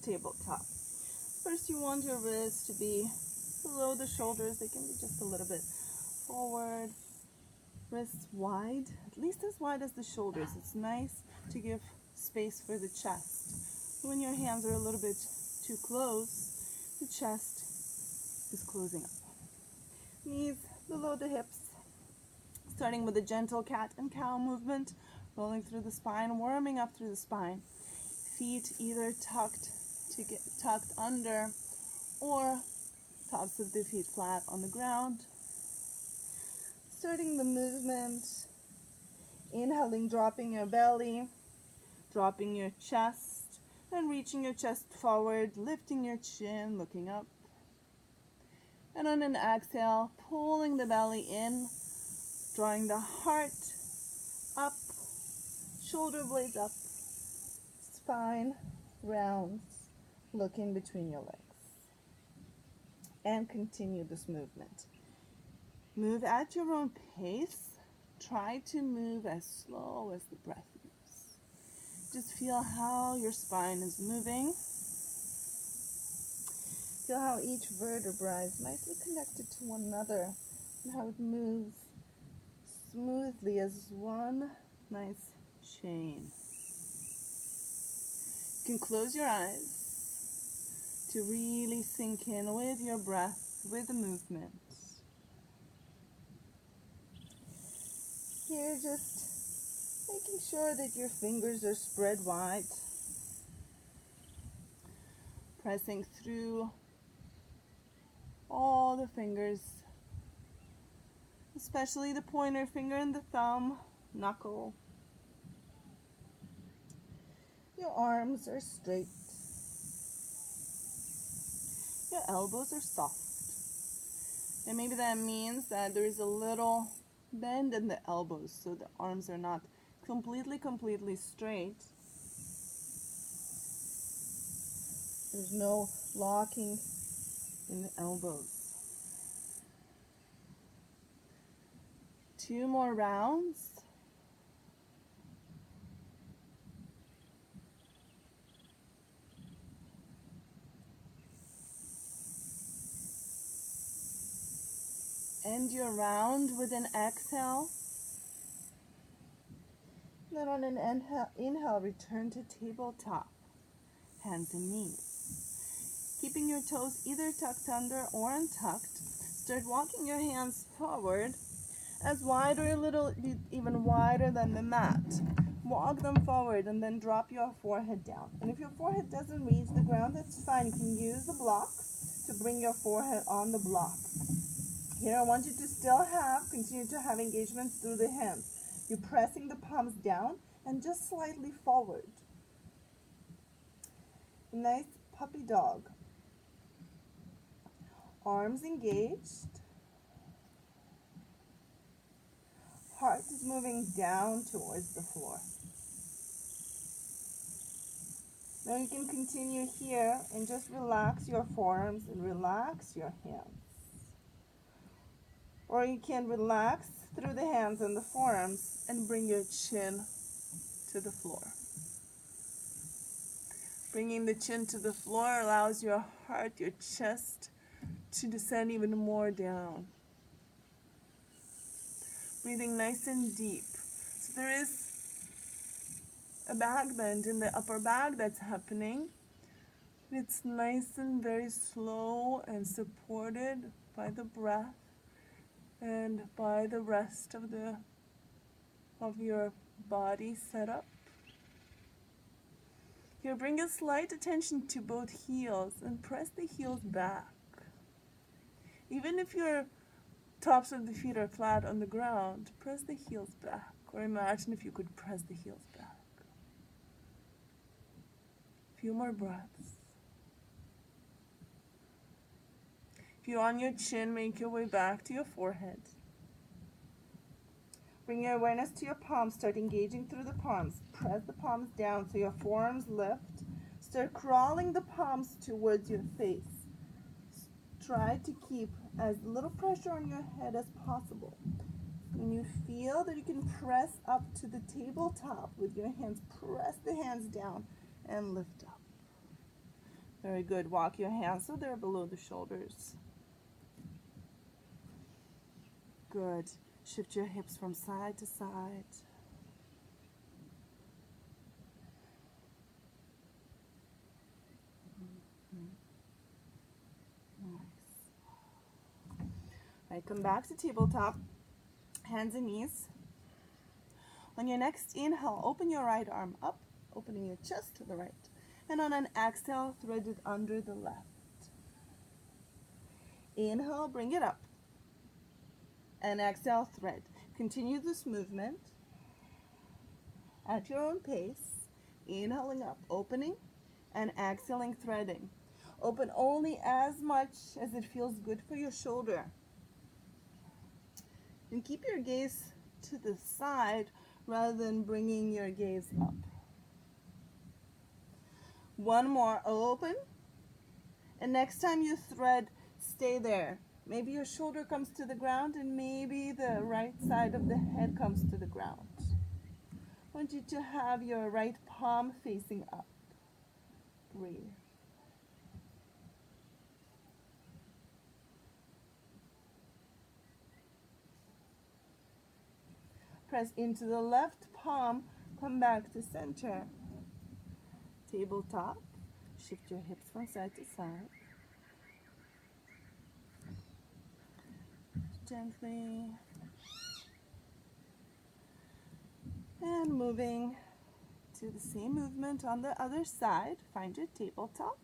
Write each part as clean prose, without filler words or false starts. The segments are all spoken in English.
tabletop. First, you want your wrists to be below the shoulders. They can be just a little bit forward. Wrists wide, at least as wide as the shoulders. It's nice to give space for the chest. When your hands are a little bit too close, the chest is closing up. Knees below the hips. Starting with a gentle cat and cow movement, rolling through the spine, warming up through the spine. Feet either tucked under or tops of the feet flat on the ground. Starting the movement, inhaling, dropping your belly, dropping your chest, and reaching your chest forward, lifting your chin, looking up. And on an exhale, pulling the belly in, drawing the heart up, shoulder blades up, spine rounds, looking between your legs. And continue this movement. Move at your own pace. Try to move as slow as the breath moves. Just feel how your spine is moving. Feel how each vertebra is nicely connected to one another and how it moves smoothly as one nice chain. You can close your eyes to really sink in with your breath, with the movement. Here, just making sure that your fingers are spread wide, pressing through all the fingers, especially the pointer finger and the thumb, knuckle. Your arms are straight. Your elbows are soft. And maybe that means that there is a little bend in the elbows, so the arms are not completely straight. There's no locking in the elbows. 2 more rounds. End your round with an exhale. Then on an inhale, return to tabletop, hands and knees. Keeping your toes either tucked under or untucked, start walking your hands forward as wide or a little even wider than the mat. Walk them forward and then drop your forehead down. And if your forehead doesn't reach the ground, that's fine. You can use the block to bring your forehead on the block. Here, I want you to still continue to have engagement through the hands. You're pressing the palms down and just slightly forward. Nice puppy dog. Arms engaged. Heart is moving down towards the floor. Now you can continue here and just relax your forearms and relax your hands. Or you can relax through the hands and the forearms and bring your chin to the floor. Bringing the chin to the floor allows your heart, your chest to descend even more down. Breathing nice and deep. So there is a back bend in the upper back that's happening. It's nice and very slow and supported by the breath and by the rest of your body set up. Here, bring a slight attention to both heels and press the heels back. Even if your tops of the feet are flat on the ground, press the heels back, or imagine if you could press the heels back. A few more breaths. If you're on your chin, make your way back to your forehead. Bring your awareness to your palms. Start engaging through the palms. Press the palms down so your forearms lift. Start crawling the palms towards your face. Try to keep as little pressure on your head as possible. When you feel that you can press up to the tabletop with your hands, press the hands down and lift up. Very good. Walk your hands so they're below the shoulders. Good. Shift your hips from side to side. Nice. Right, come back to tabletop. Hands and knees. On your next inhale, open your right arm up, opening your chest to the right. And on an exhale, thread it under the left. Inhale, bring it up. And exhale, thread. Continue this movement at your own pace. Inhaling up, opening, and exhaling, threading. Open only as much as it feels good for your shoulder. And keep your gaze to the side rather than bringing your gaze up. One more, open. And next time you thread, stay there. Maybe your shoulder comes to the ground and maybe the right side of the head comes to the ground. I want you to have your right palm facing up. Breathe. Press into the left palm, come back to center. Tabletop. Shift your hips from side to side. Gently. And moving to the same movement on the other side. Find your tabletop.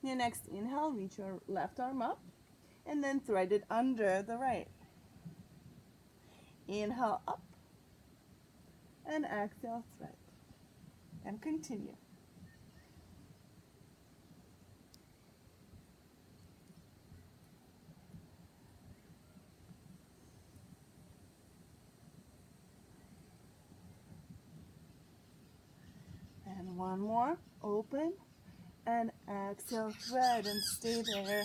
On your next inhale, reach your left arm up and then thread it under the right. Inhale up and exhale, thread. And continue. And one more, open, and exhale, thread, and stay there,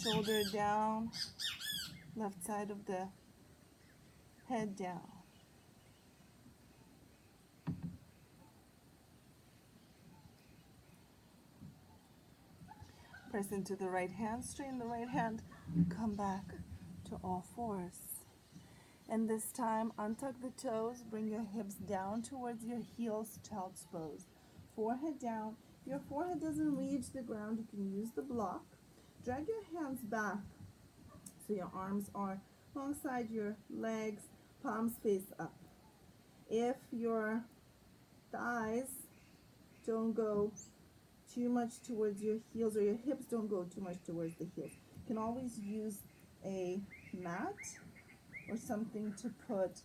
shoulder down, left side of the head down. Press into the right hand, straighten the right hand, come back to all fours. And this time, untuck the toes, bring your hips down towards your heels, child's pose. Forehead down. If your forehead doesn't reach the ground, you can use the block. Drag your hands back so your arms are alongside your legs, palms face up. If your thighs don't go too much towards your heels or your hips don't go too much towards the heels, you can always use a mat or something to put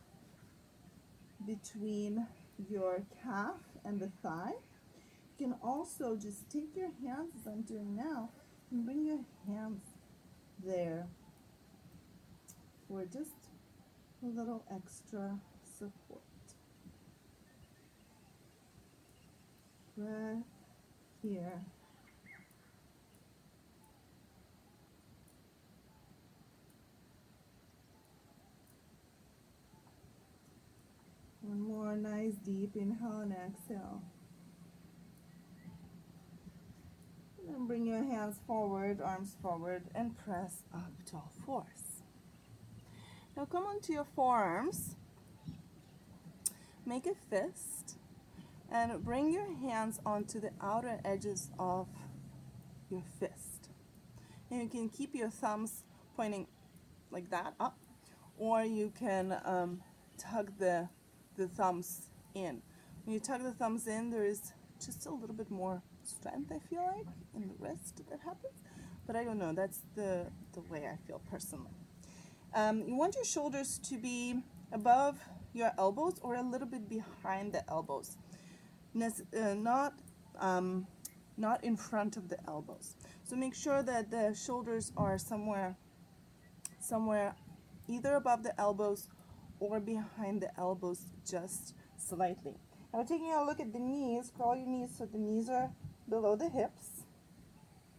between your calf and the thigh. You can also just take your hands, as I'm doing now, and bring your hands there for just a little extra support. Breath here. One more nice deep inhale and exhale. And then bring your hands forward, arms forward, and press up to all fours. Now come onto your forearms. Make a fist and bring your hands onto the outer edges of your fist. And you can keep your thumbs pointing like that up, or you can tug the thumbs in. When you tug the thumbs in, there is just a little bit more strength, I feel like, in the wrist that happens. But I don't know, that's the way I feel personally. You want your shoulders to be above your elbows or a little bit behind the elbows. Not in front of the elbows. So make sure that the shoulders are somewhere either above the elbows or behind the elbows just slightly. Now we're taking a look at the knees. Curl your knees so the knees are below the hips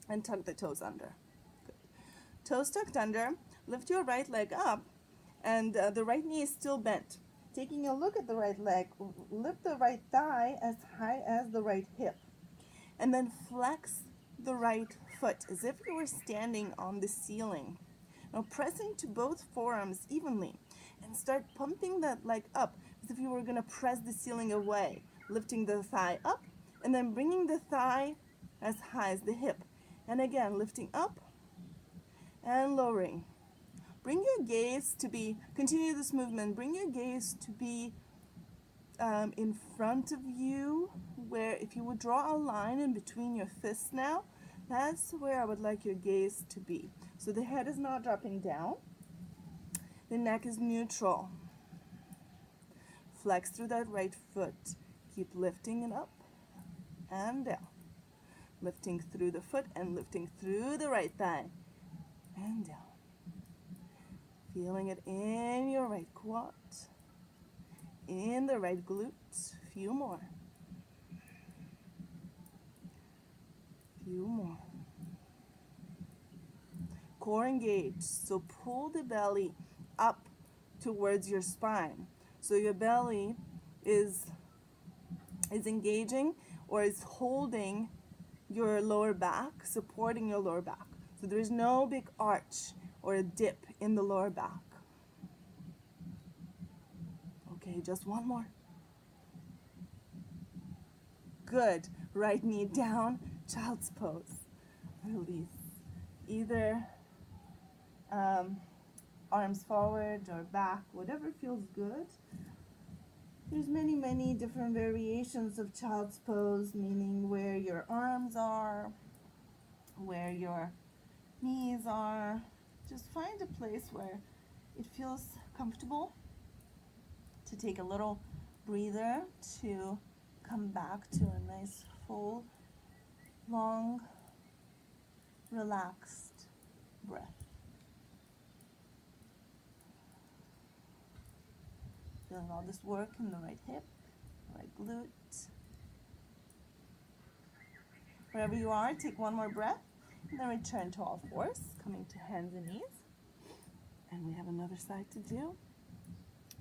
and tuck the toes under. Good. Toes tucked under. Lift your right leg up and the right knee is still bent. Taking a look at the right leg, lift the right thigh as high as the right hip. And then flex the right foot as if you were standing on the ceiling. Now press into both forearms evenly and start pumping that leg up as if you were going to press the ceiling away, lifting the thigh up and then bringing the thigh as high as the hip. And again, lifting up and lowering. Bring your gaze to be, continue this movement, bring your gaze to be in front of you, where if you would draw a line in between your fists now, that's where I would like your gaze to be. So the head is not dropping down, the neck is neutral. Flex through that right foot. Keep lifting it up and down. Lifting through the foot and lifting through the right thigh and down. Feeling it in your right quad, in the right glute. Few more. Few more. Core engaged, so pull the belly up towards your spine. So your belly is engaging or is holding your lower back, supporting your lower back. So there is no big arch or a dip in the lower back. Okay, just one more. Good. Right knee down, child's pose. Release. Either arms forward or back, whatever feels good. There's many different variations of child's pose, meaning where your arms are, where your knees are. Just find a place where it feels comfortable to take a little breather to come back to a nice full, long, relaxed breath. Feeling all this work in the right hip, right glute. Wherever you are, take one more breath, and then return to all fours, coming to hands and knees. And we have another side to do.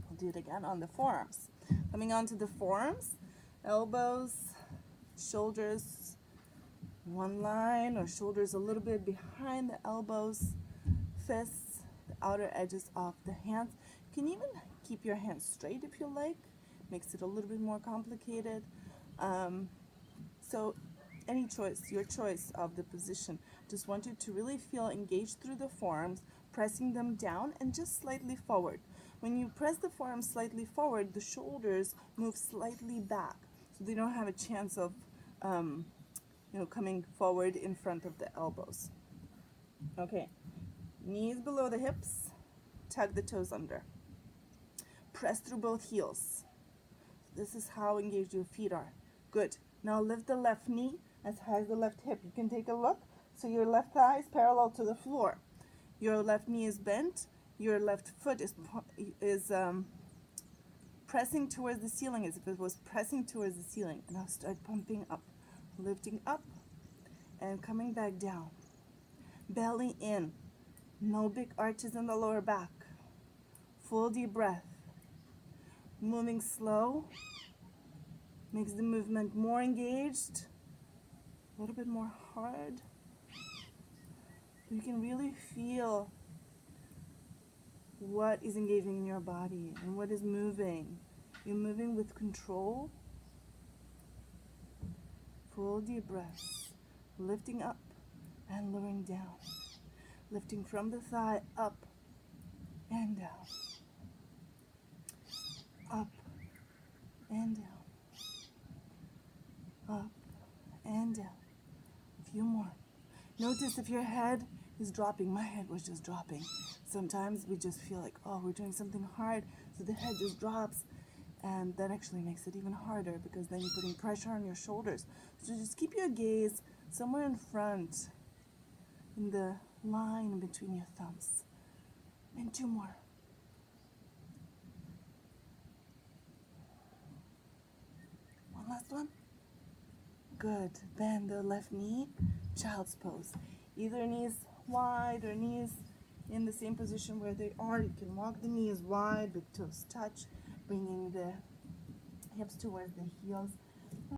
We'll do it again on the forearms. Coming onto the forearms, elbows, shoulders, one line, or shoulders a little bit behind the elbows, fists, the outer edges of the hands. You can even keep your hands straight if you like. Makes it a little bit more complicated. So any choice, your choice of the position. Just want you to really feel engaged through the forearms, pressing them down and just slightly forward. When you press the forearms slightly forward, the shoulders move slightly back, so they don't have a chance of coming forward in front of the elbows. Okay, knees below the hips, tug the toes under. Press through both heels. This is how engaged your feet are. Good. Now lift the left knee as high as the left hip. You can take a look. So your left thigh is parallel to the floor. Your left knee is bent. Your left foot is pressing towards the ceiling as if it was pressing towards the ceiling. And now start pumping up, lifting up and coming back down. Belly in. No big arches in the lower back. Full deep breath. Moving slow makes the movement more engaged, a little bit more hard. You can really feel what is engaging in your body and what is moving. You're moving with control. Full deep breaths, lifting up and lowering down. Lifting from the thigh up and down. Up and down. Up and down. A few more. Notice if your head is dropping. My head was just dropping. Sometimes we just feel like, oh, we're doing something hard, so the head just drops, and that actually makes it even harder because then you're putting pressure on your shoulders. So just keep your gaze somewhere in front, in the line in between your thumbs. And two more. One last one. Good. Bend the left knee, child's pose. Either knees wide or knees in the same position where they are. You can walk the knees wide, big toes touch, bringing the hips towards the heels.